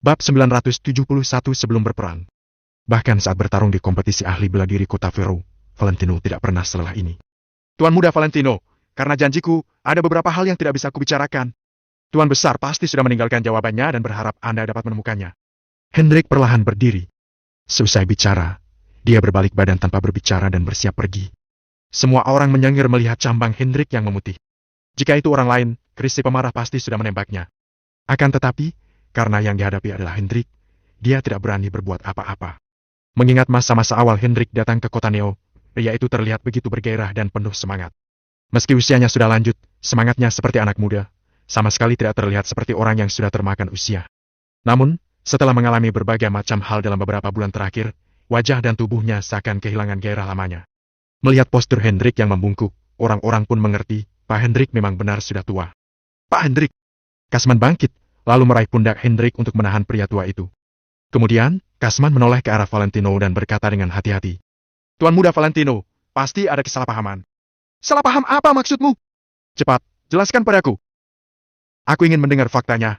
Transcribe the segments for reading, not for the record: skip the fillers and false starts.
Bab 971 sebelum berperang. Bahkan saat bertarung di kompetisi ahli bela diri kota Vero, Valentino tidak pernah selelah ini. Tuan muda Valentino, karena janjiku, ada beberapa hal yang tidak bisa kubicarakan. Tuan besar pasti sudah meninggalkan jawabannya dan berharap Anda dapat menemukannya. Hendrik perlahan berdiri. Seusai bicara, dia berbalik badan tanpa berbicara dan bersiap pergi. Semua orang menyengir melihat cambang Hendrik yang memutih. Jika itu orang lain, Chris si pemarah pasti sudah menembaknya. Akan tetapi, karena yang dihadapi adalah Hendrik, dia tidak berani berbuat apa-apa. Mengingat masa-masa awal Hendrik datang ke kota Neo, pria itu terlihat begitu bergairah dan penuh semangat. Meski usianya sudah lanjut, semangatnya seperti anak muda, sama sekali tidak terlihat seperti orang yang sudah termakan usia. Namun, setelah mengalami berbagai macam hal dalam beberapa bulan terakhir, wajah dan tubuhnya seakan kehilangan gairah lamanya. Melihat postur Hendrik yang membungkuk, orang-orang pun mengerti, Pak Hendrik memang benar sudah tua. Pak Hendrik! Kasman bangkit, lalu meraih pundak Hendrik untuk menahan pria tua itu. Kemudian, Kasman menoleh ke arah Valentino dan berkata dengan hati-hati. Tuan muda Valentino, pasti ada kesalahpahaman. Salah paham apa maksudmu? Cepat, jelaskan padaku. Aku ingin mendengar faktanya.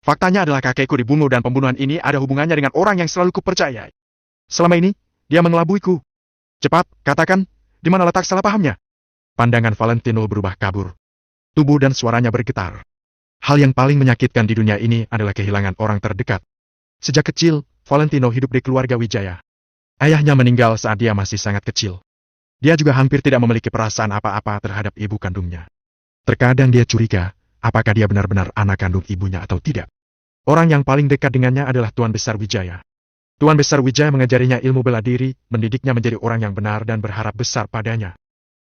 Faktanya adalah kakekku dibunuh dan pembunuhan ini ada hubungannya dengan orang yang selalu kupercayai. Selama ini, dia mengelabuiku. Cepat, katakan, di mana letak salah pahamnya? Pandangan Valentino berubah kabur. Tubuh dan suaranya bergetar. Hal yang paling menyakitkan di dunia ini adalah kehilangan orang terdekat. Sejak kecil, Valentino hidup di keluarga Wijaya. Ayahnya meninggal saat dia masih sangat kecil. Dia juga hampir tidak memiliki perasaan apa-apa terhadap ibu kandungnya. Terkadang dia curiga, apakah dia benar-benar anak kandung ibunya atau tidak. Orang yang paling dekat dengannya adalah Tuan Besar Wijaya. Tuan Besar Wijaya mengajarinya ilmu bela diri, mendidiknya menjadi orang yang benar dan berharap besar padanya.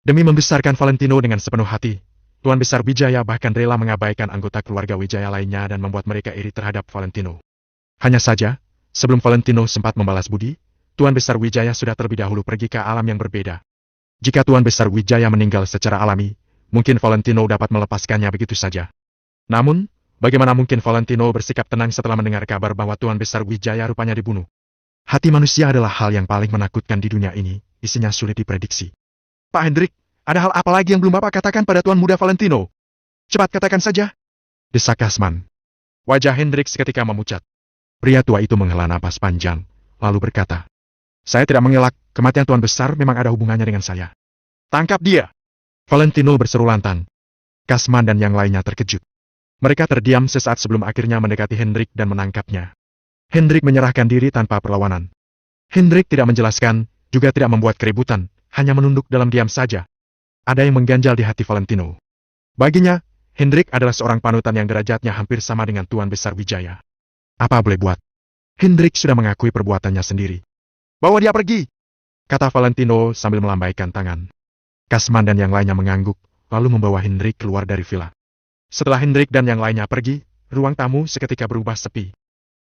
Demi membesarkan Valentino dengan sepenuh hati, Tuan Besar Wijaya bahkan rela mengabaikan anggota keluarga Wijaya lainnya dan membuat mereka iri terhadap Valentino. Hanya saja, sebelum Valentino sempat membalas budi, Tuan Besar Wijaya sudah terlebih dahulu pergi ke alam yang berbeda. Jika Tuan Besar Wijaya meninggal secara alami, mungkin Valentino dapat melepaskannya begitu saja. Namun, bagaimana mungkin Valentino bersikap tenang setelah mendengar kabar bahwa Tuan Besar Wijaya rupanya dibunuh? Hati manusia adalah hal yang paling menakutkan di dunia ini, isinya sulit diprediksi. Pak Hendrik, ada hal apa lagi yang belum Bapak katakan pada Tuan muda Valentino? Cepat katakan saja. Desak Kasman. Wajah Hendrik seketika memucat. Pria tua itu menghela napas panjang, lalu berkata, saya tidak mengelak, kematian Tuan Besar memang ada hubungannya dengan saya. Tangkap dia! Valentino berseru lantang. Kasman dan yang lainnya terkejut. Mereka terdiam sesaat sebelum akhirnya mendekati Hendrik dan menangkapnya. Hendrik menyerahkan diri tanpa perlawanan. Hendrik tidak menjelaskan, juga tidak membuat keributan, hanya menunduk dalam diam saja. Ada yang mengganjal di hati Valentino. Baginya, Hendrik adalah seorang panutan yang derajatnya hampir sama dengan Tuan Besar Wijaya. Apa boleh buat? Hendrik sudah mengakui perbuatannya sendiri. Bawa dia pergi! Kata Valentino sambil melambaikan tangan. Kasman dan yang lainnya mengangguk, lalu membawa Hendrik keluar dari villa. Setelah Hendrik dan yang lainnya pergi, ruang tamu seketika berubah sepi.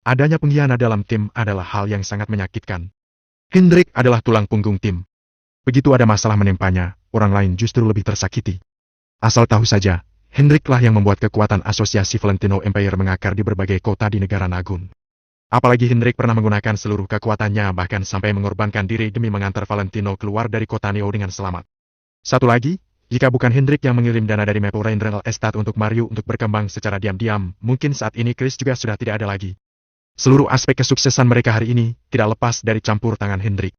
Adanya pengkhianat dalam tim adalah hal yang sangat menyakitkan. Hendrik adalah tulang punggung tim. Begitu ada masalah menempanya, orang lain justru lebih tersakiti. Asal tahu saja, Hendriklah yang membuat kekuatan asosiasi Valentino Empire mengakar di berbagai kota di negara Nagun. Apalagi Hendrik pernah menggunakan seluruh kekuatannya bahkan sampai mengorbankan diri demi mengantar Valentino keluar dari kota Neo dengan selamat. Satu lagi, jika bukan Hendrik yang mengirim dana dari Maple Rain Real Estate untuk Mario untuk berkembang secara diam-diam, mungkin saat ini Chris juga sudah tidak ada lagi. Seluruh aspek kesuksesan mereka hari ini tidak lepas dari campur tangan Hendrik.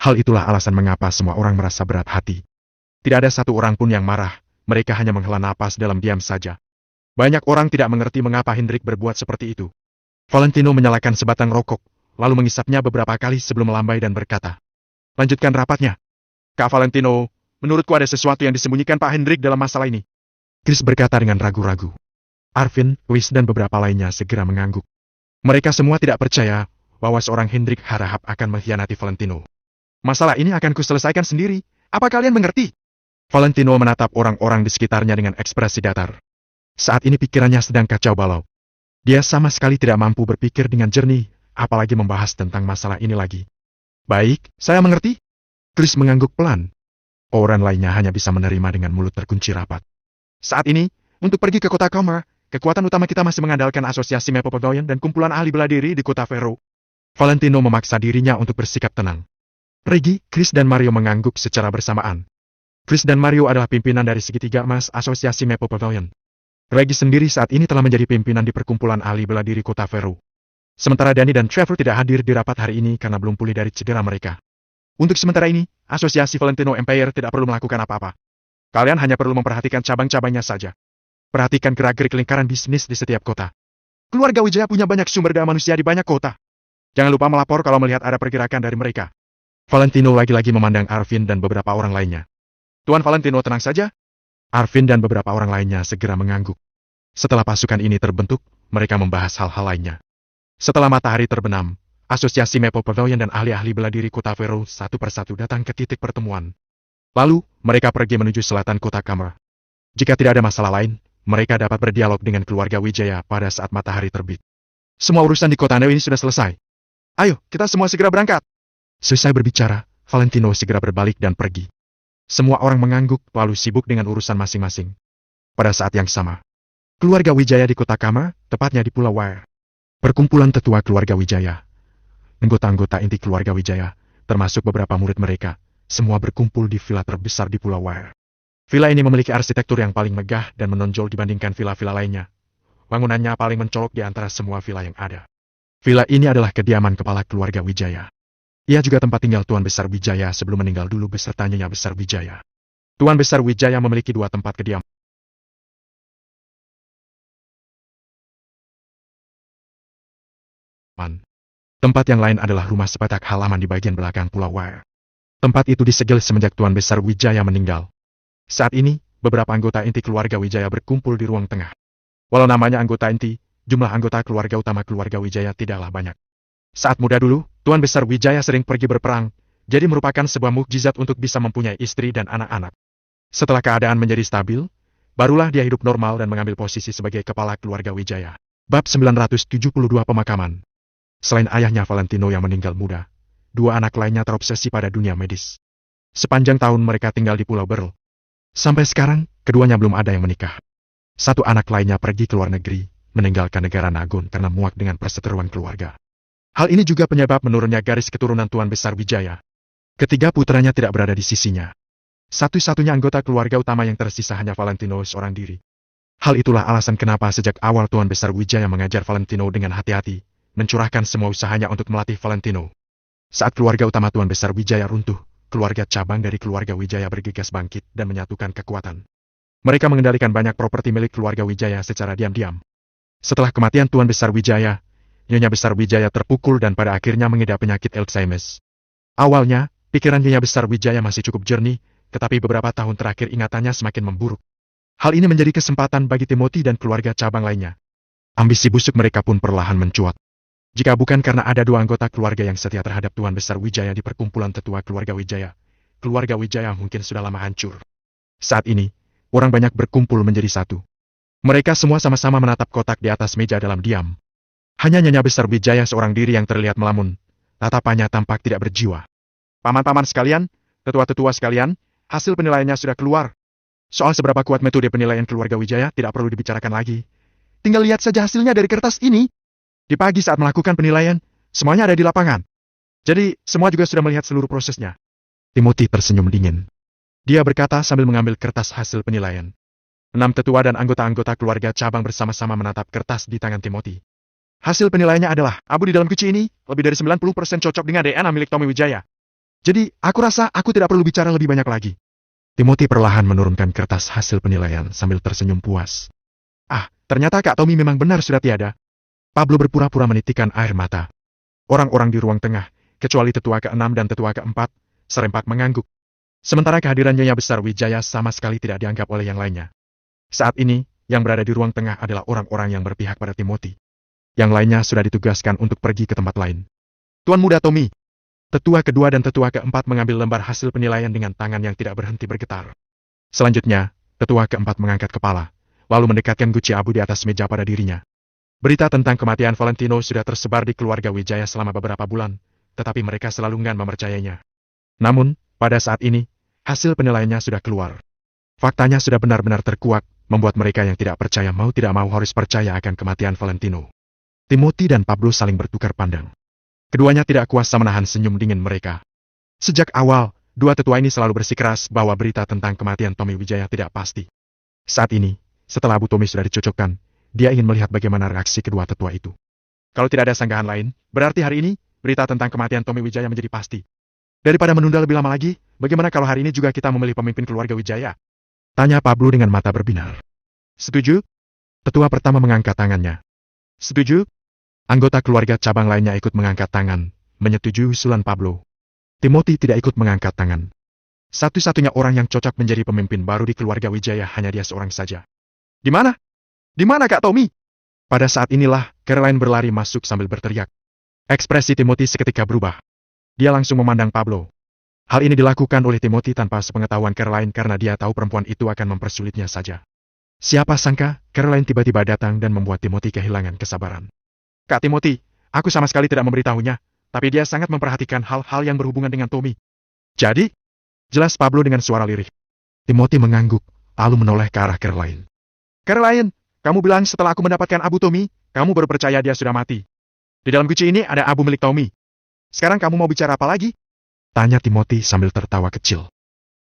Hal itulah alasan mengapa semua orang merasa berat hati. Tidak ada satu orang pun yang marah, mereka hanya menghela napas dalam diam saja. Banyak orang tidak mengerti mengapa Hendrik berbuat seperti itu. Valentino menyalakan sebatang rokok, lalu mengisapnya beberapa kali sebelum melambai dan berkata, lanjutkan rapatnya. Kak Valentino, menurutku ada sesuatu yang disembunyikan Pak Hendrik dalam masalah ini. Chris berkata dengan ragu-ragu. Arvin, Louis dan beberapa lainnya segera mengangguk. Mereka semua tidak percaya bahwa seorang Hendrik harahap akan mengkhianati Valentino. Masalah ini akan kuselesaikan sendiri, apa kalian mengerti? Valentino menatap orang-orang di sekitarnya dengan ekspresi datar. Saat ini pikirannya sedang kacau balau. Dia sama sekali tidak mampu berpikir dengan jernih, apalagi membahas tentang masalah ini lagi. Baik, saya mengerti. Chris mengangguk pelan. Orang lainnya hanya bisa menerima dengan mulut terkunci rapat. Saat ini, untuk pergi ke kota Koma, kekuatan utama kita masih mengandalkan asosiasi Maple Pavilion dan kumpulan ahli bela diri di kota Vero. Valentino memaksa dirinya untuk bersikap tenang. Reggie, Chris dan Mario mengangguk secara bersamaan. Chris dan Mario adalah pimpinan dari segitiga emas asosiasi Maple Pavilion. Reggie sendiri saat ini telah menjadi pimpinan di perkumpulan ahli bela diri kota Vero. Sementara Danny dan Trevor tidak hadir di rapat hari ini karena belum pulih dari cedera mereka. Untuk sementara ini, Asosiasi Valentino Empire tidak perlu melakukan apa-apa. Kalian hanya perlu memperhatikan cabang-cabangnya saja. Perhatikan gerak-gerik lingkaran bisnis di setiap kota. Keluarga Wijaya punya banyak sumber daya manusia di banyak kota. Jangan lupa melapor kalau melihat ada pergerakan dari mereka. Valentino lagi-lagi memandang Arvin dan beberapa orang lainnya. Tuan Valentino tenang saja. Arvin dan beberapa orang lainnya segera mengangguk. Setelah pasukan ini terbentuk, mereka membahas hal-hal lainnya. Setelah matahari terbenam, Asosiasi Maple Pavilion dan ahli-ahli bela diri kota Vero satu persatu datang ke titik pertemuan. Lalu, mereka pergi menuju selatan kota Kamar. Jika tidak ada masalah lain, mereka dapat berdialog dengan keluarga Wijaya pada saat matahari terbit. Semua urusan di kota Neo ini sudah selesai. Ayo, kita semua segera berangkat. Selesai berbicara, Valentino segera berbalik dan pergi. Semua orang mengangguk lalu sibuk dengan urusan masing-masing. Pada saat yang sama, keluarga Wijaya di kota Kamar, tepatnya di Pulau Wire. Perkumpulan tetua keluarga Wijaya. Anggota-anggota inti keluarga Wijaya, termasuk beberapa murid mereka, semua berkumpul di villa terbesar di Pulau Wire. Villa ini memiliki arsitektur yang paling megah dan menonjol dibandingkan villa-villa lainnya. Bangunannya paling mencolok di antara semua villa yang ada. Villa ini adalah kediaman kepala keluarga Wijaya. Ia juga tempat tinggal Tuan Besar Wijaya sebelum meninggal dulu beserta Nyonya Besar Wijaya. Tuan Besar Wijaya memiliki 2 tempat kediaman. Tempat yang lain adalah rumah sepetak halaman di bagian belakang Pulau Wire. Tempat itu disegel semenjak Tuan Besar Wijaya meninggal. Saat ini, beberapa anggota inti keluarga Wijaya berkumpul di ruang tengah. Walau namanya anggota inti, jumlah anggota keluarga utama keluarga Wijaya tidaklah banyak. Saat muda dulu, Tuan Besar Wijaya sering pergi berperang, jadi merupakan sebuah mukjizat untuk bisa mempunyai istri dan anak-anak. Setelah keadaan menjadi stabil, barulah dia hidup normal dan mengambil posisi sebagai kepala keluarga Wijaya. Bab 972 Pemakaman. Selain ayahnya Valentino yang meninggal muda, 2 anak lainnya terobsesi pada dunia medis. Sepanjang tahun mereka tinggal di Pulau Berl. Sampai sekarang, keduanya belum ada yang menikah. 1 anak lainnya pergi ke luar negeri, meninggalkan negara Nagon karena muak dengan perseteruan keluarga. Hal ini juga penyebab menurunnya garis keturunan Tuan Besar Wijaya. Ketiga putranya tidak berada di sisinya. Satu-satunya anggota keluarga utama yang tersisa hanya Valentino seorang diri. Hal itulah alasan kenapa sejak awal Tuan Besar Wijaya mengajar Valentino dengan hati-hati, mencurahkan semua usahanya untuk melatih Valentino. Saat keluarga utama Tuan Besar Wijaya runtuh, keluarga cabang dari keluarga Wijaya bergegas bangkit dan menyatukan kekuatan. Mereka mengendalikan banyak properti milik keluarga Wijaya secara diam-diam. Setelah kematian Tuan Besar Wijaya, Nyonya Besar Wijaya terpukul dan pada akhirnya mengidap penyakit Alzheimer. Awalnya, pikiran Nyonya Besar Wijaya masih cukup jernih, tetapi beberapa tahun terakhir ingatannya semakin memburuk. Hal ini menjadi kesempatan bagi Timothy dan keluarga cabang lainnya. Ambisi busuk mereka pun perlahan mencuat. Jika bukan karena ada 2 anggota keluarga yang setia terhadap Tuan Besar Wijaya di perkumpulan tetua keluarga Wijaya mungkin sudah lama hancur. Saat ini, orang banyak berkumpul menjadi satu. Mereka semua sama-sama menatap kotak di atas meja dalam diam. Hanya Nyonya Besar Wijaya seorang diri yang terlihat melamun. Tatapannya tampak tidak berjiwa. Paman-paman sekalian, tetua-tetua sekalian, hasil penilaiannya sudah keluar. Soal seberapa kuat metode penilaian keluarga Wijaya tidak perlu dibicarakan lagi. Tinggal lihat saja hasilnya dari kertas ini. Di pagi saat melakukan penilaian, semuanya ada di lapangan. Jadi, semua juga sudah melihat seluruh prosesnya. Timothy tersenyum dingin. Dia berkata sambil mengambil kertas hasil penilaian. 6 tetua dan anggota-anggota keluarga cabang bersama-sama menatap kertas di tangan Timothy. Hasil penilaiannya adalah, abu di dalam kuci ini, lebih dari 90% cocok dengan DNA milik Tommy Wijaya. Jadi, aku rasa aku tidak perlu bicara lebih banyak lagi. Timothy perlahan menurunkan kertas hasil penilaian sambil tersenyum puas. Ah, ternyata Kak Tommy memang benar sudah tiada. Pablo berpura-pura menitikkan air mata. Orang-orang di ruang tengah, kecuali tetua ke-6 dan tetua ke-4, serempak mengangguk. Sementara kehadiran Nyonya Besar Wijaya sama sekali tidak dianggap oleh yang lainnya. Saat ini, yang berada di ruang tengah adalah orang-orang yang berpihak pada Timothy. Yang lainnya sudah ditugaskan untuk pergi ke tempat lain. Tuan Muda Tommy. Tetua kedua dan tetua keempat mengambil lembar hasil penilaian dengan tangan yang tidak berhenti bergetar. Selanjutnya, tetua keempat mengangkat kepala, lalu mendekatkan guci abu di atas meja pada dirinya. Berita tentang kematian Valentino sudah tersebar di keluarga Wijaya selama beberapa bulan, tetapi mereka selalu enggan mempercayainya. Namun, pada saat ini, hasil penilaiannya sudah keluar. Faktanya sudah benar-benar terkuak, membuat mereka yang tidak percaya mau tidak mau harus percaya akan kematian Valentino. Timothy dan Pablo saling bertukar pandang. Keduanya tidak kuasa menahan senyum dingin mereka. Sejak awal, 2 tetua ini selalu bersikeras bahwa berita tentang kematian Tommy Wijaya tidak pasti. Saat ini, setelah Abu Tommy sudah dicocokkan, dia ingin melihat bagaimana reaksi kedua tetua itu. Kalau tidak ada sanggahan lain, berarti hari ini, berita tentang kematian Tommy Wijaya menjadi pasti. Daripada menunda lebih lama lagi, bagaimana kalau hari ini juga kita memilih pemimpin keluarga Wijaya? Tanya Pablo dengan mata berbinar. Setuju? Tetua pertama mengangkat tangannya. Setuju? Anggota keluarga cabang lainnya ikut mengangkat tangan, menyetujui usulan Pablo. Timothy tidak ikut mengangkat tangan. Satu-satunya orang yang cocok menjadi pemimpin baru di keluarga Wijaya hanya dia seorang saja. Di mana? Di mana Kak Tommy? Pada saat inilah, Caroline berlari masuk sambil berteriak. Ekspresi Timothy seketika berubah. Dia langsung memandang Pablo. Hal ini dilakukan oleh Timothy tanpa sepengetahuan Caroline karena dia tahu perempuan itu akan mempersulitnya saja. Siapa sangka, Caroline tiba-tiba datang dan membuat Timothy kehilangan kesabaran. Kak Timothy, aku sama sekali tidak memberitahunya, tapi dia sangat memperhatikan hal-hal yang berhubungan dengan Tommy. Jadi? Jelas Pablo dengan suara lirih. Timothy mengangguk, lalu menoleh ke arah Caroline. Caroline, kamu bilang setelah aku mendapatkan abu Tommy, kamu baru percaya dia sudah mati. Di dalam guci ini ada abu milik Tommy. Sekarang kamu mau bicara apa lagi? Tanya Timothy sambil tertawa kecil.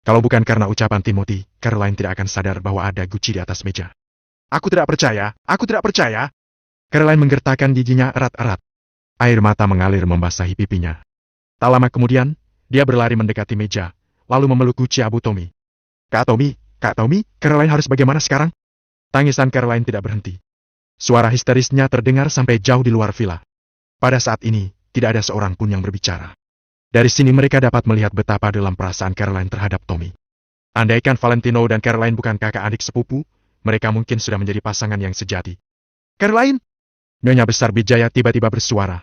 Kalau bukan karena ucapan Timothy, Caroline tidak akan sadar bahwa ada guci di atas meja. Aku tidak percaya, aku tidak percaya. Caroline menggertakkan giginya erat-erat. Air mata mengalir membasahi pipinya. Tak lama kemudian, dia berlari mendekati meja, lalu memeluk guci abu Tommy. Kak Tommy, Caroline harus bagaimana sekarang? Tangisan Caroline tidak berhenti. Suara histerisnya terdengar sampai jauh di luar villa. Pada saat ini, tidak ada seorang pun yang berbicara. Dari sini mereka dapat melihat betapa dalam perasaan Caroline terhadap Tommy. Andaikan Valentino dan Caroline bukan kakak adik sepupu, mereka mungkin sudah menjadi pasangan yang sejati. Caroline! Nyonya besar Wijaya tiba-tiba bersuara.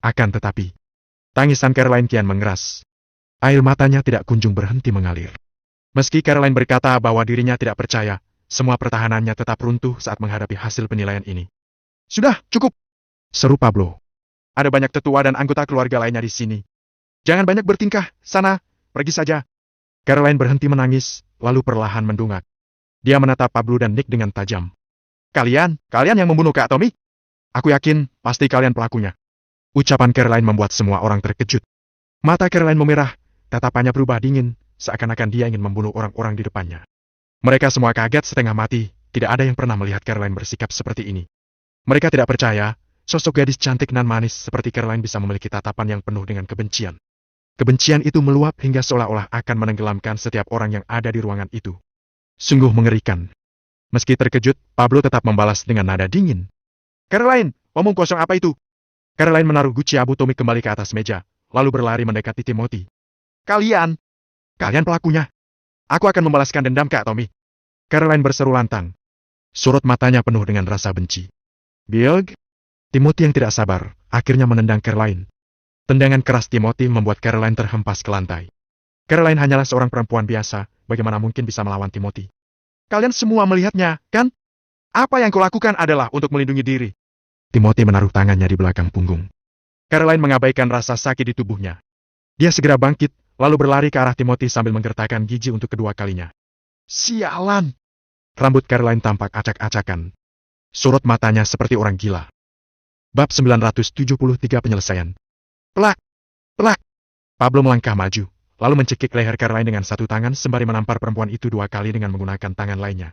Akan tetapi, tangisan Caroline kian mengeras. Air matanya tidak kunjung berhenti mengalir. Meski Caroline berkata bahwa dirinya tidak percaya, semua pertahanannya tetap runtuh saat menghadapi hasil penilaian ini. Sudah, cukup! Seru Pablo. Ada banyak tetua dan anggota keluarga lainnya di sini. Jangan banyak bertingkah, sana, pergi saja. Caroline berhenti menangis, lalu perlahan mendongak. Dia menatap Pablo dan Nick dengan tajam. Kalian yang membunuh Kak Tommy? Aku yakin, pasti kalian pelakunya. Ucapan Caroline membuat semua orang terkejut. Mata Caroline memerah, tatapannya berubah dingin, seakan-akan dia ingin membunuh orang-orang di depannya. Mereka semua kaget setengah mati, tidak ada yang pernah melihat Caroline bersikap seperti ini. Mereka tidak percaya, sosok gadis cantik nan manis seperti Caroline bisa memiliki tatapan yang penuh dengan kebencian. Kebencian itu meluap hingga seolah-olah akan menenggelamkan setiap orang yang ada di ruangan itu. Sungguh mengerikan. Meski terkejut, Pablo tetap membalas dengan nada dingin. Caroline, omong kosong apa itu? Caroline menaruh guci abu Tommy kembali ke atas meja, lalu berlari mendekati Timothy. Kalian pelakunya. Aku akan membalaskan dendam Kak Tommy. Caroline berseru lantang. Sorot matanya penuh dengan rasa benci. Biog? Timothy yang tidak sabar, akhirnya menendang Caroline. Tendangan keras Timothy membuat Caroline terhempas ke lantai. Caroline hanyalah seorang perempuan biasa, bagaimana mungkin bisa melawan Timothy? Kalian semua melihatnya, kan? Apa yang kulakukan adalah untuk melindungi diri. Timothy menaruh tangannya di belakang punggung. Caroline mengabaikan rasa sakit di tubuhnya. Dia segera bangkit, lalu berlari ke arah Timothy sambil menggertakkan gigi untuk kedua kalinya. Sialan! Rambut Caroline tampak acak-acakan. Sorot matanya seperti orang gila. Bab 973 penyelesaian. Pelak! Pelak! Pablo melangkah maju, lalu mencekik leher Caroline dengan satu tangan sembari menampar perempuan itu dua kali dengan menggunakan tangan lainnya.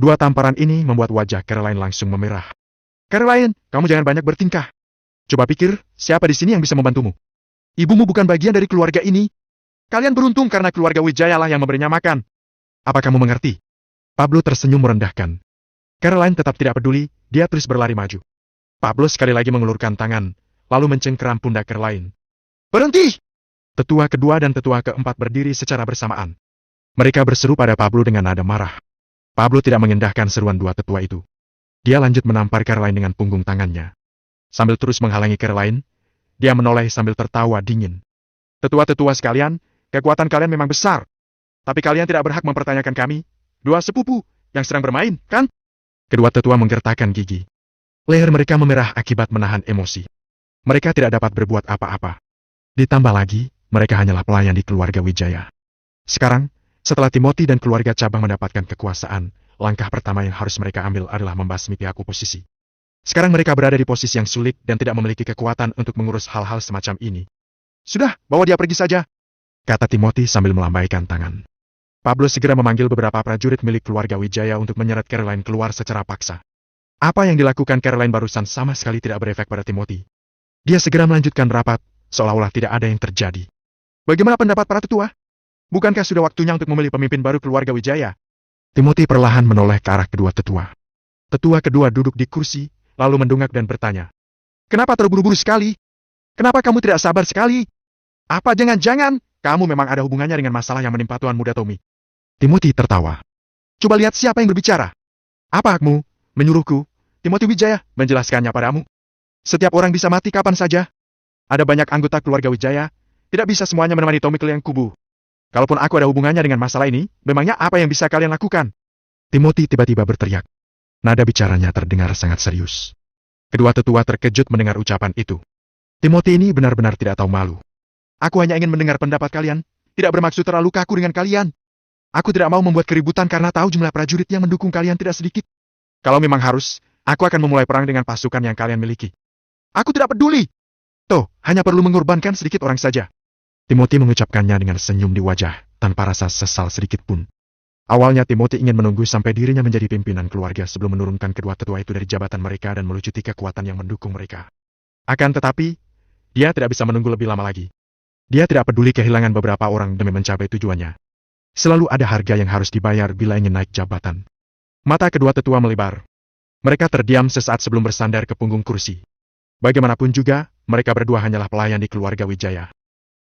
Dua tamparan ini membuat wajah Caroline langsung memerah. Caroline, kamu jangan banyak bertingkah. Coba pikir, siapa di sini yang bisa membantumu? Ibumu bukan bagian dari keluarga ini. Kalian beruntung karena keluarga Wijaya lah yang memberinya makan. Apa kamu mengerti? Pablo tersenyum merendahkan. Caroline tetap tidak peduli, dia terus berlari maju. Pablo sekali lagi mengulurkan tangan, lalu mencengkeram pundak Caroline. Berhenti! Tetua kedua dan tetua keempat berdiri secara bersamaan. Mereka berseru pada Pablo dengan nada marah. Pablo tidak mengendahkan seruan dua tetua itu. Dia lanjut menampar Caroline dengan punggung tangannya. Sambil terus menghalangi Caroline, dia menoleh sambil tertawa dingin. Tetua-tetua sekalian, kekuatan kalian memang besar. Tapi kalian tidak berhak mempertanyakan kami, dua sepupu, yang sedang bermain, kan? Kedua tetua menggertakkan gigi. Leher mereka memerah akibat menahan emosi. Mereka tidak dapat berbuat apa-apa. Ditambah lagi, mereka hanyalah pelayan di keluarga Wijaya. Sekarang, setelah Timothy dan keluarga cabang mendapatkan kekuasaan, langkah pertama yang harus mereka ambil adalah membasmi pihak oposisi. Sekarang mereka berada di posisi yang sulit dan tidak memiliki kekuatan untuk mengurus hal-hal semacam ini. Sudah, bawa dia pergi saja, kata Timothy sambil melambaikan tangan. Pablo segera memanggil beberapa prajurit milik keluarga Wijaya untuk menyeret Caroline keluar secara paksa. Apa yang dilakukan Caroline barusan sama sekali tidak berefek pada Timothy. Dia segera melanjutkan rapat, seolah-olah tidak ada yang terjadi. Bagaimana pendapat para tetua? Bukankah sudah waktunya untuk memilih pemimpin baru keluarga Wijaya? Timothy perlahan menoleh ke arah kedua tetua. Tetua kedua duduk di kursi, lalu mendongak dan bertanya. Kenapa terburu-buru sekali? Kenapa kamu tidak sabar sekali? Apa jangan-jangan kamu memang ada hubungannya dengan masalah yang menimpa Tuan Muda Tommy? Timothy tertawa. Coba lihat siapa yang berbicara. Apa hakmu menyuruhku, Timothy Wijaya, menjelaskannya padamu? Setiap orang bisa mati kapan saja. Ada banyak anggota keluarga Wijaya, tidak bisa semuanya menemani Tommy keliling kubu. Kalaupun aku ada hubungannya dengan masalah ini, memangnya apa yang bisa kalian lakukan? Timothy tiba-tiba berteriak. Nada bicaranya terdengar sangat serius. Kedua tetua terkejut mendengar ucapan itu. Timothy ini benar-benar tidak tahu malu. Aku hanya ingin mendengar pendapat kalian, tidak bermaksud terlalu kaku dengan kalian. Aku tidak mau membuat keributan karena tahu jumlah prajurit yang mendukung kalian tidak sedikit. Kalau memang harus, aku akan memulai perang dengan pasukan yang kalian miliki. Aku tidak peduli. Toh, hanya perlu mengorbankan sedikit orang saja. Timothy mengucapkannya dengan senyum di wajah, tanpa rasa sesal sedikit pun. Awalnya Timothy ingin menunggu sampai dirinya menjadi pimpinan keluarga sebelum menurunkan kedua tetua itu dari jabatan mereka dan melucuti kekuatan yang mendukung mereka. Akan tetapi, dia tidak bisa menunggu lebih lama lagi. Dia tidak peduli kehilangan beberapa orang demi mencapai tujuannya. Selalu ada harga yang harus dibayar bila ingin naik jabatan. Mata kedua tetua melebar. Mereka terdiam sesaat sebelum bersandar ke punggung kursi. Bagaimanapun juga, mereka berdua hanyalah pelayan di keluarga Wijaya.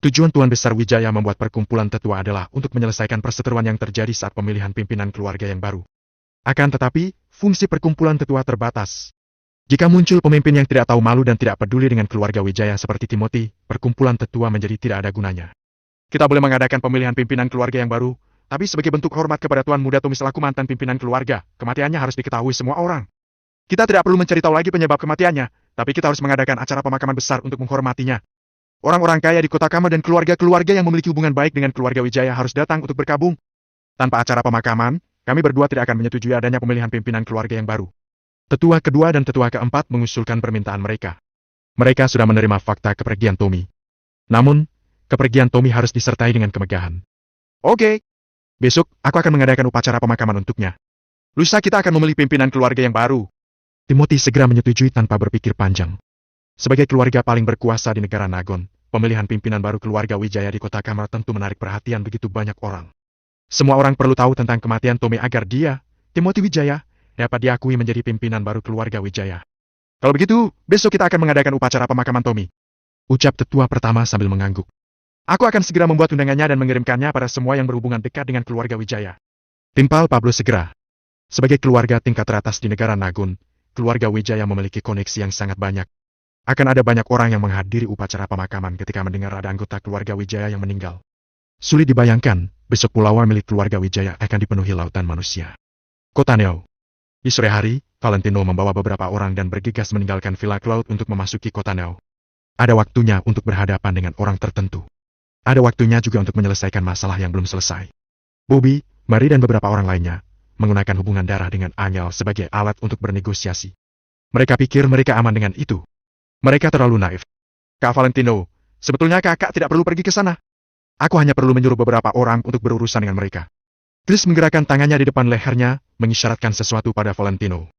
Tujuan Tuan Besar Wijaya membuat perkumpulan tetua adalah untuk menyelesaikan perseteruan yang terjadi saat pemilihan pimpinan keluarga yang baru. Akan tetapi, fungsi perkumpulan tetua terbatas. Jika muncul pemimpin yang tidak tahu malu dan tidak peduli dengan keluarga Wijaya seperti Timothy, perkumpulan tetua menjadi tidak ada gunanya. Kita boleh mengadakan pemilihan pimpinan keluarga yang baru, tapi sebagai bentuk hormat kepada Tuan Muda Tommy selaku mantan pimpinan keluarga, kematiannya harus diketahui semua orang. Kita tidak perlu mencari tahu lagi penyebab kematiannya, tapi kita harus mengadakan acara pemakaman besar untuk menghormatinya. Orang-orang kaya di kota Kama dan keluarga-keluarga yang memiliki hubungan baik dengan keluarga Wijaya harus datang untuk berkabung. Tanpa acara pemakaman, kami berdua tidak akan menyetujui adanya pemilihan pimpinan keluarga yang baru. Tetua kedua dan tetua keempat mengusulkan permintaan mereka. Mereka sudah menerima fakta kepergian Tommy. Namun, kepergian Tommy harus disertai dengan kemegahan. Oke. Besok, aku akan mengadakan upacara pemakaman untuknya. Lusa kita akan memilih pimpinan keluarga yang baru. Timothy segera menyetujui tanpa berpikir panjang. Sebagai keluarga paling berkuasa di negara Nagon, pemilihan pimpinan baru keluarga Wijaya di kota Kamar tentu menarik perhatian begitu banyak orang. Semua orang perlu tahu tentang kematian Tommy agar dia, Timothy Wijaya, dapat diakui menjadi pimpinan baru keluarga Wijaya. Kalau begitu, besok kita akan mengadakan upacara pemakaman Tommy. Ucap tetua pertama sambil mengangguk. Aku akan segera membuat undangannya dan mengirimkannya pada semua yang berhubungan dekat dengan keluarga Wijaya. Timpal Pablo segera. Sebagai keluarga tingkat teratas di negara Nagun, keluarga Wijaya memiliki koneksi yang sangat banyak. Akan ada banyak orang yang menghadiri upacara pemakaman ketika mendengar ada anggota keluarga Wijaya yang meninggal. Sulit dibayangkan, besok pulau milik keluarga Wijaya akan dipenuhi lautan manusia. Kota Neo. Di sore hari, Valentino membawa beberapa orang dan bergegas meninggalkan Villa Cloud untuk memasuki kota Neo. Ada waktunya untuk berhadapan dengan orang tertentu. Ada waktunya juga untuk menyelesaikan masalah yang belum selesai. Bobby, Marie dan beberapa orang lainnya menggunakan hubungan darah dengan Angel sebagai alat untuk bernegosiasi. Mereka pikir mereka aman dengan itu. Mereka terlalu naif. Kak Valentino, sebetulnya kakak tidak perlu pergi ke sana. Aku hanya perlu menyuruh beberapa orang untuk berurusan dengan mereka. Chris menggerakkan tangannya di depan lehernya, mengisyaratkan sesuatu pada Valentino.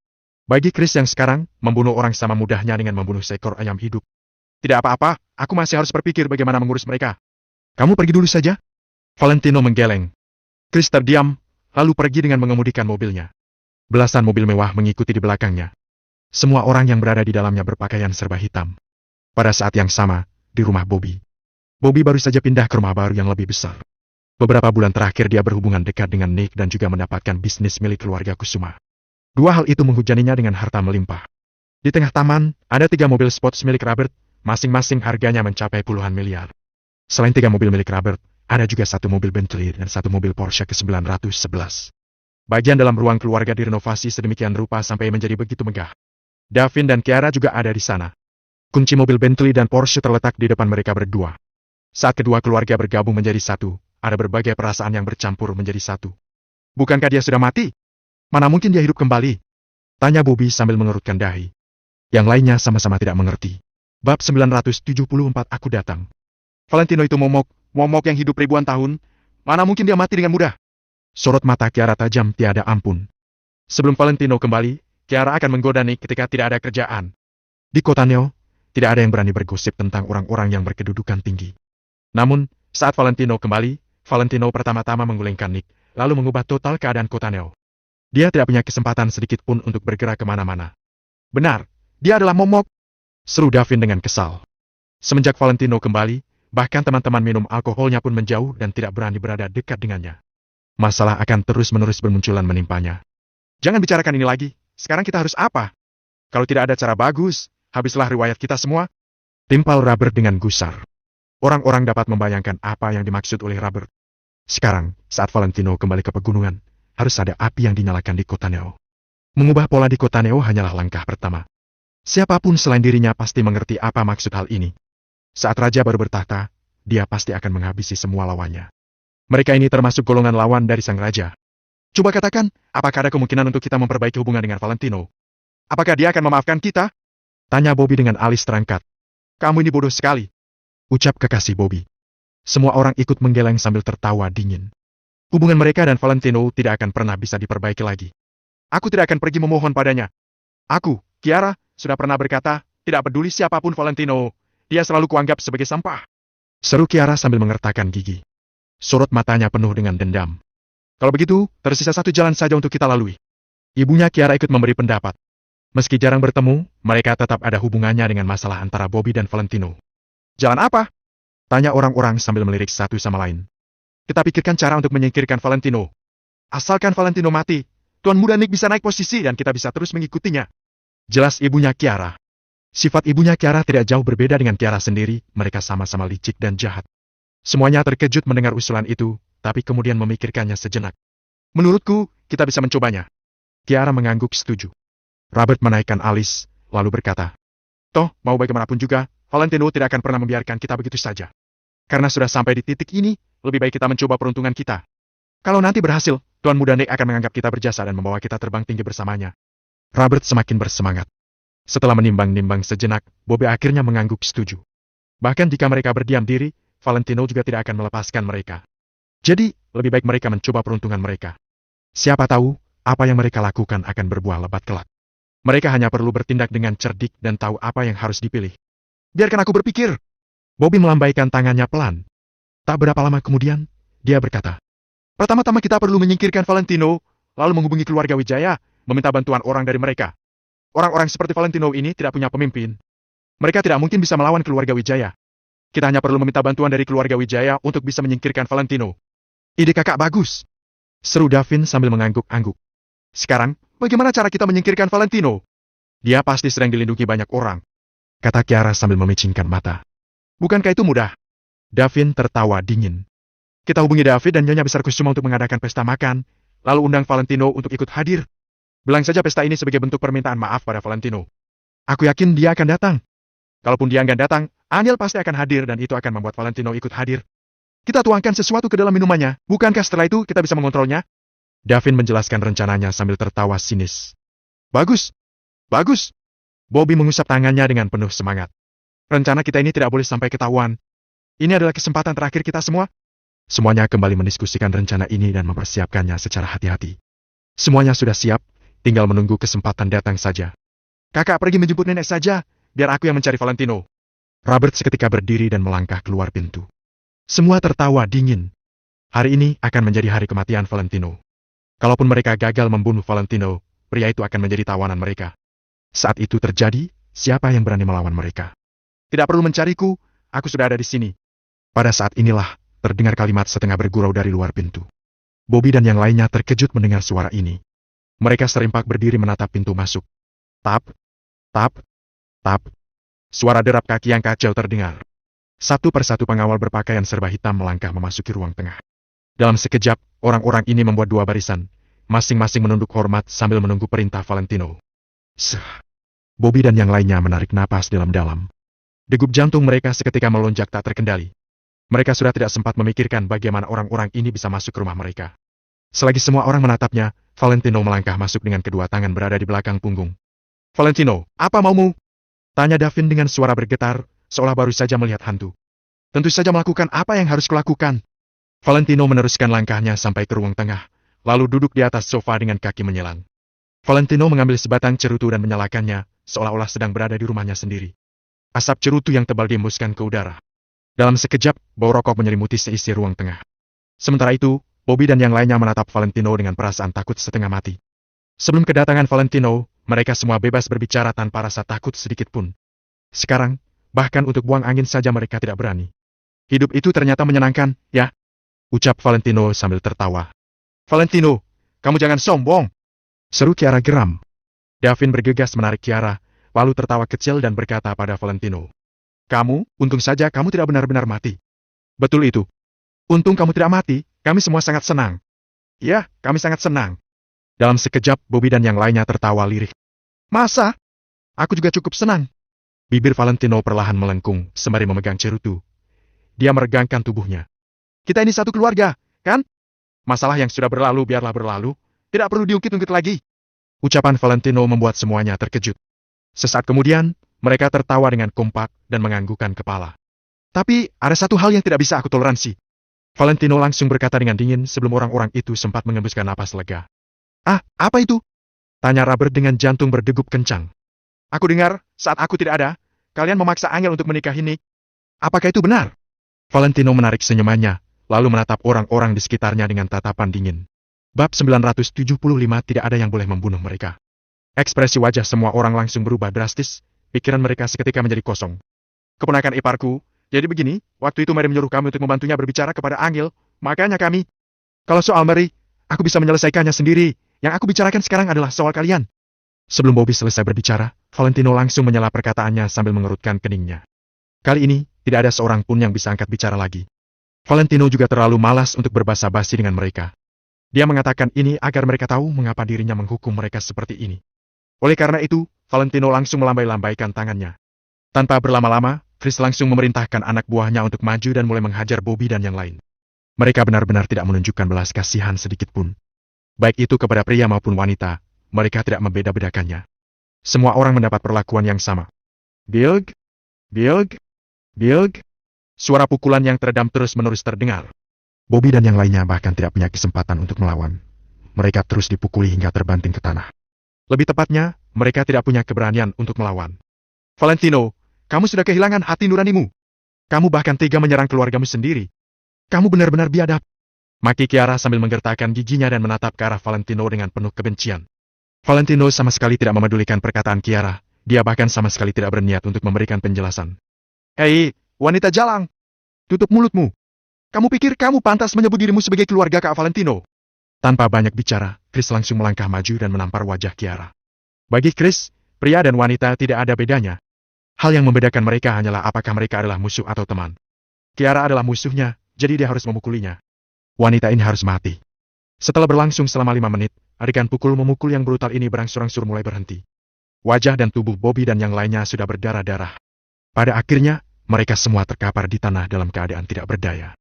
Bagi Chris yang sekarang, membunuh orang sama mudahnya dengan membunuh seekor ayam hidup. Tidak apa-apa, aku masih harus berpikir bagaimana mengurus mereka. Kamu pergi dulu saja? Valentino menggeleng. Chris terdiam, lalu pergi dengan mengemudikan mobilnya. Belasan mobil mewah mengikuti di belakangnya. Semua orang yang berada di dalamnya berpakaian serba hitam. Pada saat yang sama, di rumah Bobby. Bobby baru saja pindah ke rumah baru yang lebih besar. Beberapa bulan terakhir dia berhubungan dekat dengan Nick dan juga mendapatkan bisnis milik keluarga Kusuma. Dua hal itu menghujaninya dengan harta melimpah. Di tengah taman, ada 3 mobil sports milik Robert, masing-masing harganya mencapai puluhan miliar. Selain 3 mobil milik Robert, ada juga 1 mobil Bentley dan 1 mobil Porsche ke-911. Bagian dalam ruang keluarga direnovasi sedemikian rupa sampai menjadi begitu megah. Davin dan Kiara juga ada di sana. Kunci mobil Bentley dan Porsche terletak di depan mereka berdua. Saat kedua keluarga bergabung menjadi satu, ada berbagai perasaan yang bercampur menjadi satu. Bukankah dia sudah mati? Mana mungkin dia hidup kembali? Tanya Bobby sambil mengerutkan dahi. Yang lainnya sama-sama tidak mengerti. Bab 974 aku datang. Valentino itu momok yang hidup ribuan tahun. Mana mungkin dia mati dengan mudah? Sorot mata Kiara tajam tiada ampun. Sebelum Valentino kembali, Kiara akan menggoda Nick ketika tidak ada kerjaan. Di kota Neo, tidak ada yang berani bergosip tentang orang-orang yang berkedudukan tinggi. Namun, saat Valentino kembali, Valentino pertama-tama menggulingkan Nick, lalu mengubah total keadaan kota Neo. Dia tidak punya kesempatan sedikit pun untuk bergerak kemana-mana. Benar, dia adalah momok, seru Davin dengan kesal. Semenjak Valentino kembali, bahkan teman-teman minum alkoholnya pun menjauh dan tidak berani berada dekat dengannya. Masalah akan terus-menerus bermunculan menimpanya. Jangan bicarakan ini lagi, sekarang kita harus apa? Kalau tidak ada cara bagus, habislah riwayat kita semua. Timpal Robert dengan gusar. Orang-orang dapat membayangkan apa yang dimaksud oleh Robert. Sekarang, saat Valentino kembali ke pegunungan, harus ada api yang dinyalakan di kota Neo. Mengubah pola di kota Neo hanyalah langkah pertama. Siapapun selain dirinya pasti mengerti apa maksud hal ini. Saat Raja baru bertahta, dia pasti akan menghabisi semua lawannya. Mereka ini termasuk golongan lawan dari Sang Raja. Coba katakan, apakah ada kemungkinan untuk kita memperbaiki hubungan dengan Valentino? Apakah dia akan memaafkan kita? Tanya Bobby dengan alis terangkat. Kamu ini bodoh sekali, ucap kekasih Bobby. Semua orang ikut menggeleng sambil tertawa dingin. Hubungan mereka dan Valentino tidak akan pernah bisa diperbaiki lagi. Aku tidak akan pergi memohon padanya. Aku, Kiara, sudah pernah berkata, tidak peduli siapapun Valentino, dia selalu kuanggap sebagai sampah. Seru Kiara sambil mengertakkan gigi. Sorot matanya penuh dengan dendam. Kalau begitu, tersisa satu jalan saja untuk kita lalui. Ibunya Kiara ikut memberi pendapat. Meski jarang bertemu, mereka tetap ada hubungannya dengan masalah antara Bobby dan Valentino. Jalan apa? Tanya orang-orang sambil melirik satu sama lain. Kita pikirkan cara untuk menyingkirkan Valentino. Asalkan Valentino mati, Tuan Muda Nick bisa naik posisi dan kita bisa terus mengikutinya. Jelas ibunya Kiara. Sifat ibunya Kiara tidak jauh berbeda dengan Kiara sendiri, mereka sama-sama licik dan jahat. Semuanya terkejut mendengar usulan itu, tapi kemudian memikirkannya sejenak. Menurutku, kita bisa mencobanya. Kiara mengangguk setuju. Robert menaikkan alis, lalu berkata, toh, mau bagaimanapun juga, Valentino tidak akan pernah membiarkan kita begitu saja. Karena sudah sampai di titik ini, lebih baik kita mencoba peruntungan kita. Kalau nanti berhasil, Tuan Muda Nick akan menganggap kita berjasa dan membawa kita terbang tinggi bersamanya. Robert semakin bersemangat. Setelah menimbang-nimbang sejenak, Bobby akhirnya mengangguk setuju. Bahkan jika mereka berdiam diri, Valentino juga tidak akan melepaskan mereka. Jadi, lebih baik mereka mencoba peruntungan mereka. Siapa tahu, apa yang mereka lakukan akan berbuah lebat kelak. Mereka hanya perlu bertindak dengan cerdik dan tahu apa yang harus dipilih. Biarkan aku berpikir. Bobby melambaikan tangannya pelan. Tak berapa lama kemudian, dia berkata, pertama-tama kita perlu menyingkirkan Valentino, lalu menghubungi keluarga Wijaya, meminta bantuan orang dari mereka. Orang-orang seperti Valentino ini tidak punya pemimpin. Mereka tidak mungkin bisa melawan keluarga Wijaya. Kita hanya perlu meminta bantuan dari keluarga Wijaya untuk bisa menyingkirkan Valentino. Ide kakak bagus, seru Davin sambil mengangguk-angguk. Sekarang, bagaimana cara kita menyingkirkan Valentino? Dia pasti sedang dilindungi banyak orang, kata Kiara sambil memicingkan mata. Bukankah itu mudah? Davin tertawa dingin. Kita hubungi David dan Nyonya Besar Kusuma untuk mengadakan pesta makan, lalu undang Valentino untuk ikut hadir. Bilang saja pesta ini sebagai bentuk permintaan maaf pada Valentino. Aku yakin dia akan datang. Kalaupun dia nggak datang, Aniel pasti akan hadir dan itu akan membuat Valentino ikut hadir. Kita tuangkan sesuatu ke dalam minumannya, bukankah setelah itu kita bisa mengontrolnya? Davin menjelaskan rencananya sambil tertawa sinis. Bagus, bagus. Bobby mengusap tangannya dengan penuh semangat. Rencana kita ini tidak boleh sampai ketahuan. Ini adalah kesempatan terakhir kita semua. Semuanya kembali mendiskusikan rencana ini dan mempersiapkannya secara hati-hati. Semuanya sudah siap, tinggal menunggu kesempatan datang saja. Kakak pergi menjemput nenek saja, biar aku yang mencari Valentino. Robert seketika berdiri dan melangkah keluar pintu. Semua tertawa dingin. Hari ini akan menjadi hari kematian Valentino. Kalaupun mereka gagal membunuh Valentino, pria itu akan menjadi tawanan mereka. Saat itu terjadi, siapa yang berani melawan mereka? Tidak perlu mencariku, aku sudah ada di sini. Pada saat inilah, terdengar kalimat setengah bergurau dari luar pintu. Bobby dan yang lainnya terkejut mendengar suara ini. Mereka serempak berdiri menatap pintu masuk. Tap, tap, tap. Suara derap kaki yang kacau terdengar. Satu persatu pengawal berpakaian serba hitam melangkah memasuki ruang tengah. Dalam sekejap, orang-orang ini membuat dua barisan, masing-masing menunduk hormat sambil menunggu perintah Valentino. Bobby dan yang lainnya menarik napas dalam-dalam. Degup jantung mereka seketika melonjak tak terkendali. Mereka sudah tidak sempat memikirkan bagaimana orang-orang ini bisa masuk ke rumah mereka. Selagi semua orang menatapnya, Valentino melangkah masuk dengan kedua tangan berada di belakang punggung. Valentino, apa maumu? Tanya Davin dengan suara bergetar, seolah baru saja melihat hantu. Tentu saja melakukan apa yang harus kulakukan. Valentino meneruskan langkahnya sampai ke ruang tengah, lalu duduk di atas sofa dengan kaki menyelang. Valentino mengambil sebatang cerutu dan menyalakannya, seolah-olah sedang berada di rumahnya sendiri. Asap cerutu yang tebal dihembuskan ke udara. Dalam sekejap, bau rokok menyelimuti seisi ruang tengah. Sementara itu, Bobby dan yang lainnya menatap Valentino dengan perasaan takut setengah mati. Sebelum kedatangan Valentino, mereka semua bebas berbicara tanpa rasa takut sedikit pun. Sekarang, bahkan untuk buang angin saja mereka tidak berani. Hidup itu ternyata menyenangkan, ya? Ucap Valentino sambil tertawa. Valentino, kamu jangan sombong! Seru Kiara geram. Davin bergegas menarik Kiara, lalu tertawa kecil dan berkata pada Valentino. Kamu, untung saja kamu tidak benar-benar mati. Betul itu. Untung kamu tidak mati, kami semua sangat senang. Ya, kami sangat senang. Dalam sekejap, Bobby dan yang lainnya tertawa lirih. Masa? Aku juga cukup senang. Bibir Valentino perlahan melengkung, sembari memegang cerutu. Dia meregangkan tubuhnya. Kita ini satu keluarga, kan? Masalah yang sudah berlalu biarlah berlalu. Tidak perlu diungkit-ungkit lagi. Ucapan Valentino membuat semuanya terkejut. Sesaat kemudian, mereka tertawa dengan kompak dan menganggukkan kepala. Tapi, ada satu hal yang tidak bisa aku toleransi. Valentino langsung berkata dengan dingin sebelum orang-orang itu sempat mengembuskan napas lega. Ah, apa itu? Tanya Robert dengan jantung berdegup kencang. Aku dengar, saat aku tidak ada, kalian memaksa Angel untuk menikahi Nick. Apakah itu benar? Valentino menarik senyumannya, lalu menatap orang-orang di sekitarnya dengan tatapan dingin. Bab 975 tidak ada yang boleh membunuh mereka. Ekspresi wajah semua orang langsung berubah drastis, pikiran mereka seketika menjadi kosong. Keponakan iparku, jadi begini, waktu itu Mary menyuruh kami untuk membantunya berbicara kepada Angel, makanya kami. Kalau soal Mary, aku bisa menyelesaikannya sendiri, yang aku bicarakan sekarang adalah soal kalian. Sebelum Bobby selesai berbicara, Valentino langsung menyela perkataannya sambil mengerutkan keningnya. Kali ini, tidak ada seorang pun yang bisa angkat bicara lagi. Valentino juga terlalu malas untuk berbasa-basi dengan mereka. Dia mengatakan ini agar mereka tahu mengapa dirinya menghukum mereka seperti ini. Oleh karena itu, Valentino langsung melambai-lambaikan tangannya. Tanpa berlama-lama, Chris langsung memerintahkan anak buahnya untuk maju dan mulai menghajar Bobby dan yang lain. Mereka benar-benar tidak menunjukkan belas kasihan sedikit pun. Baik itu kepada pria maupun wanita, mereka tidak membeda-bedakannya. Semua orang mendapat perlakuan yang sama. Bilg, bilg, bilg. Suara pukulan yang teredam terus-menerus terdengar. Bobby dan yang lainnya bahkan tidak punya kesempatan untuk melawan. Mereka terus dipukuli hingga terbanting ke tanah. Lebih tepatnya, mereka tidak punya keberanian untuk melawan. Valentino, kamu sudah kehilangan hati nuranimu. Kamu bahkan tega menyerang keluargamu sendiri. Kamu benar-benar biadab. Maki Kiara sambil menggertakkan giginya dan menatap ke arah Valentino dengan penuh kebencian. Valentino sama sekali tidak memedulikan perkataan Kiara. Dia bahkan sama sekali tidak berniat untuk memberikan penjelasan. Hei, wanita jalang! Tutup mulutmu! Kamu pikir kamu pantas menyebut dirimu sebagai keluarga Kak Valentino? Tanpa banyak bicara, Chris langsung melangkah maju dan menampar wajah Kiara. Bagi Chris, pria dan wanita tidak ada bedanya. Hal yang membedakan mereka hanyalah apakah mereka adalah musuh atau teman. Kiara adalah musuhnya, jadi dia harus memukulinya. Wanita ini harus mati. Setelah berlangsung selama 5 menit, adegan pukul-memukul yang brutal ini berangsur-angsur mulai berhenti. Wajah dan tubuh Bobby dan yang lainnya sudah berdarah-darah. Pada akhirnya, mereka semua terkapar di tanah dalam keadaan tidak berdaya.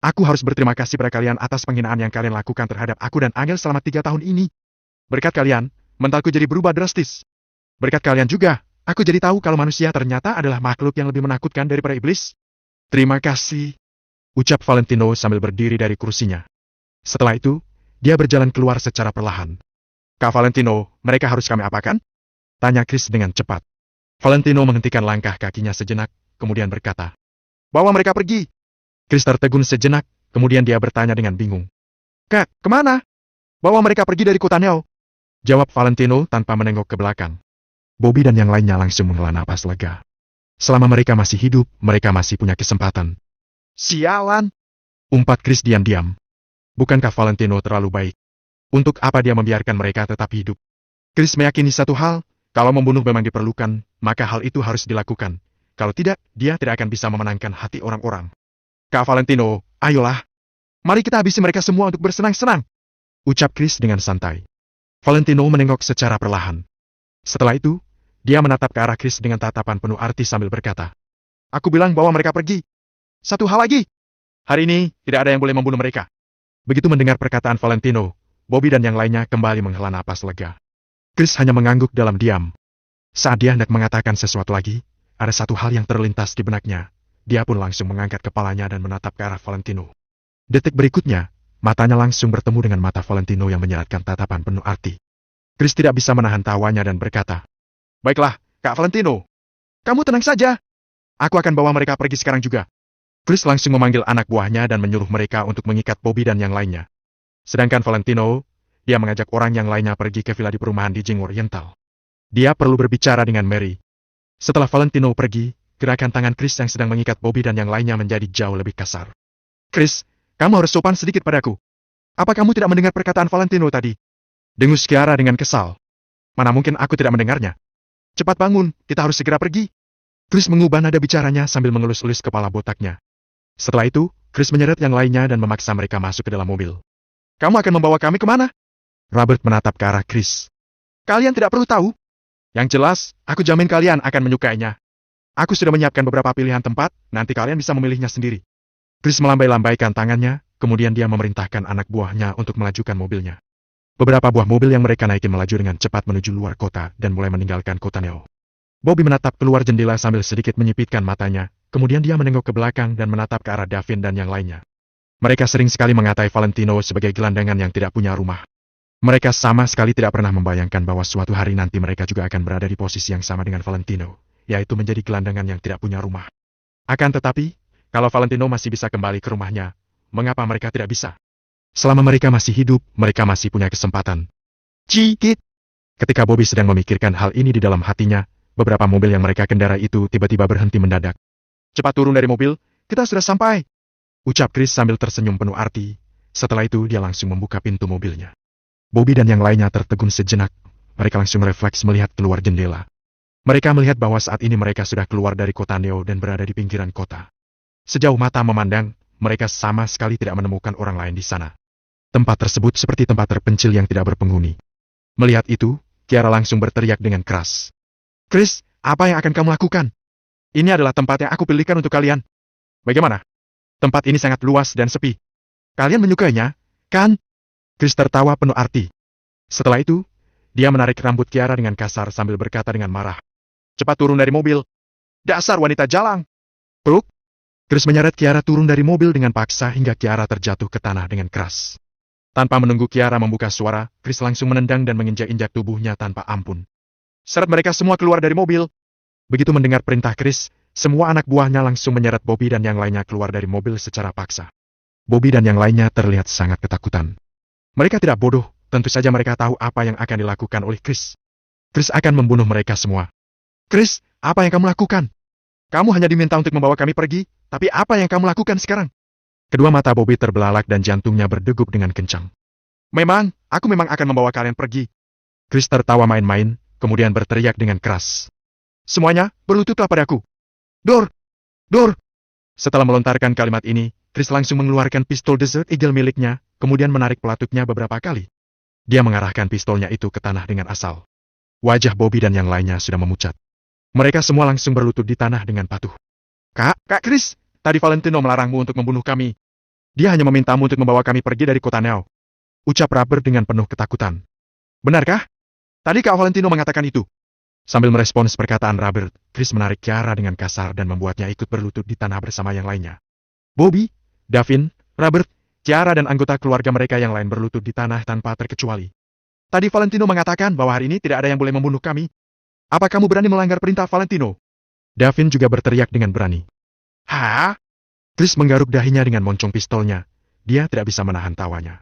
Aku harus berterima kasih pada kalian atas penghinaan yang kalian lakukan terhadap aku dan Angel selama 3 tahun ini. Berkat kalian, mentalku jadi berubah drastis. Berkat kalian juga, aku jadi tahu kalau manusia ternyata adalah makhluk yang lebih menakutkan daripada iblis. Terima kasih, ucap Valentino sambil berdiri dari kursinya. Setelah itu, dia berjalan keluar secara perlahan. Kak Valentino, mereka harus kami apakan? Tanya Chris dengan cepat. Valentino menghentikan langkah kakinya sejenak, kemudian berkata, bawa mereka pergi. Chris tertegun sejenak, kemudian dia bertanya dengan bingung. Kak, kemana? Bawa mereka pergi dari kota Neo. Jawab Valentino tanpa menengok ke belakang. Bobby dan yang lainnya langsung menghela napas lega. Selama mereka masih hidup, mereka masih punya kesempatan. Sialan! Umpat Chris diam-diam. Bukankah Valentino terlalu baik? Untuk apa dia membiarkan mereka tetap hidup? Chris meyakini satu hal, kalau membunuh memang diperlukan, maka hal itu harus dilakukan. Kalau tidak, dia tidak akan bisa memenangkan hati orang-orang. Kak Valentino, ayolah. Mari kita habisi mereka semua untuk bersenang-senang. Ucap Chris dengan santai. Valentino menengok secara perlahan. Setelah itu, dia menatap ke arah Chris dengan tatapan penuh arti sambil berkata. Aku bilang bawa mereka pergi. Satu hal lagi. Hari ini, tidak ada yang boleh membunuh mereka. Begitu mendengar perkataan Valentino, Bobby dan yang lainnya kembali menghela napas lega. Chris hanya mengangguk dalam diam. Saat dia hendak mengatakan sesuatu lagi, ada satu hal yang terlintas di benaknya. Dia pun langsung mengangkat kepalanya dan menatap ke arah Valentino. Detik berikutnya, matanya langsung bertemu dengan mata Valentino yang menyeratkan tatapan penuh arti. Chris tidak bisa menahan tawanya dan berkata, "Baiklah, Kak Valentino. Kamu tenang saja. Aku akan bawa mereka pergi sekarang juga." Chris langsung memanggil anak buahnya dan menyuruh mereka untuk mengikat Bobby dan yang lainnya. Sedangkan Valentino, dia mengajak orang yang lainnya pergi ke villa di perumahan di Jing Oriental. Dia perlu berbicara dengan Mary. Setelah Valentino pergi, gerakan tangan Chris yang sedang mengikat Bobby dan yang lainnya menjadi jauh lebih kasar. "Chris, kamu harus sopan sedikit padaku. Apa kamu tidak mendengar perkataan Valentino tadi?" dengus Kiara dengan kesal. "Mana mungkin aku tidak mendengarnya. Cepat bangun, kita harus segera pergi." Chris mengubah nada bicaranya sambil mengelus-elus kepala botaknya. Setelah itu, Chris menyeret yang lainnya dan memaksa mereka masuk ke dalam mobil. "Kamu akan membawa kami kemana?" Robert menatap ke arah Chris. "Kalian tidak perlu tahu. Yang jelas, aku jamin kalian akan menyukainya. Aku sudah menyiapkan beberapa pilihan tempat, nanti kalian bisa memilihnya sendiri." Chris melambai-lambaikan tangannya, kemudian dia memerintahkan anak buahnya untuk melajukan mobilnya. Beberapa buah mobil yang mereka naiki melaju dengan cepat menuju luar kota dan mulai meninggalkan kota Neo. Bobby menatap keluar jendela sambil sedikit menyipitkan matanya, kemudian dia menengok ke belakang dan menatap ke arah Davin dan yang lainnya. Mereka sering sekali mengatai Valentino sebagai gelandangan yang tidak punya rumah. Mereka sama sekali tidak pernah membayangkan bahwa suatu hari nanti mereka juga akan berada di posisi yang sama dengan Valentino, yaitu menjadi gelandangan yang tidak punya rumah. Akan tetapi, kalau Valentino masih bisa kembali ke rumahnya, mengapa mereka tidak bisa? Selama mereka masih hidup, mereka masih punya kesempatan. Cikit! Ketika Bobby sedang memikirkan hal ini di dalam hatinya, beberapa mobil yang mereka kendarai itu tiba-tiba berhenti mendadak. "Cepat turun dari mobil, kita sudah sampai!" ucap Chris sambil tersenyum penuh arti. Setelah itu dia langsung membuka pintu mobilnya. Bobby dan yang lainnya tertegun sejenak. Mereka langsung refleks melihat keluar jendela. Mereka melihat bahwa saat ini mereka sudah keluar dari kota Neo dan berada di pinggiran kota. Sejauh mata memandang, mereka sama sekali tidak menemukan orang lain di sana. Tempat tersebut seperti tempat terpencil yang tidak berpenghuni. Melihat itu, Kiara langsung berteriak dengan keras. "Chris, apa yang akan kamu lakukan? Ini adalah tempat yang aku pilihkan untuk kalian. Bagaimana? Tempat ini sangat luas dan sepi. Kalian menyukainya, kan?" Chris tertawa penuh arti. Setelah itu, dia menarik rambut Kiara dengan kasar sambil berkata dengan marah. "Cepat turun dari mobil. Dasar wanita jalang." "Brooke." Chris menyeret Kiara turun dari mobil dengan paksa hingga Kiara terjatuh ke tanah dengan keras. Tanpa menunggu Kiara membuka suara, Chris langsung menendang dan menginjak-injak tubuhnya tanpa ampun. "Seret mereka semua keluar dari mobil." Begitu mendengar perintah Chris, semua anak buahnya langsung menyeret Bobby dan yang lainnya keluar dari mobil secara paksa. Bobby dan yang lainnya terlihat sangat ketakutan. Mereka tidak bodoh, tentu saja mereka tahu apa yang akan dilakukan oleh Chris. Chris akan membunuh mereka semua. "Chris, apa yang kamu lakukan? Kamu hanya diminta untuk membawa kami pergi, tapi apa yang kamu lakukan sekarang?" Kedua mata Bobby terbelalak dan jantungnya berdegup dengan kencang. Aku memang akan membawa kalian pergi." Chris tertawa main-main, kemudian berteriak dengan keras. "Semuanya, berlututlah padaku. Dor! Dor!" Setelah melontarkan kalimat ini, Chris langsung mengeluarkan pistol Desert Eagle miliknya, kemudian menarik pelatuknya beberapa kali. Dia mengarahkan pistolnya itu ke tanah dengan asal. Wajah Bobby dan yang lainnya sudah memucat. Mereka semua langsung berlutut di tanah dengan patuh. Kak Chris, tadi Valentino melarangmu untuk membunuh kami. Dia hanya memintamu untuk membawa kami pergi dari kota Neo," ucap Robert dengan penuh ketakutan. "Benarkah? Tadi Kak Valentino mengatakan itu?" Sambil merespons perkataan Robert, Chris menarik Kiara dengan kasar dan membuatnya ikut berlutut di tanah bersama yang lainnya. Bobby, Davin, Robert, Kiara dan anggota keluarga mereka yang lain berlutut di tanah tanpa terkecuali. "Tadi Valentino mengatakan bahwa hari ini tidak ada yang boleh membunuh kami. Apa kamu berani melanggar perintah Valentino?" Davin juga berteriak dengan berani. "Hah?" Chris menggaruk dahinya dengan moncong pistolnya. Dia tidak bisa menahan tawanya.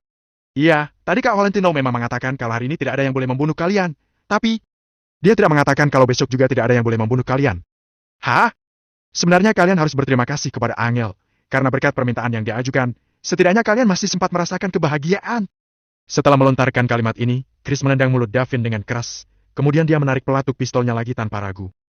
"Iya, tadi Kak Valentino memang mengatakan kalau hari ini tidak ada yang boleh membunuh kalian. Tapi, dia tidak mengatakan kalau besok juga tidak ada yang boleh membunuh kalian." "Hah? Sebenarnya kalian harus berterima kasih kepada Angel, karena berkat permintaan yang diajukan, setidaknya kalian masih sempat merasakan kebahagiaan." Setelah melontarkan kalimat ini, Chris menendang mulut Davin dengan keras, kemudian dia menarik pelatuk pistolnya lagi tanpa ragu.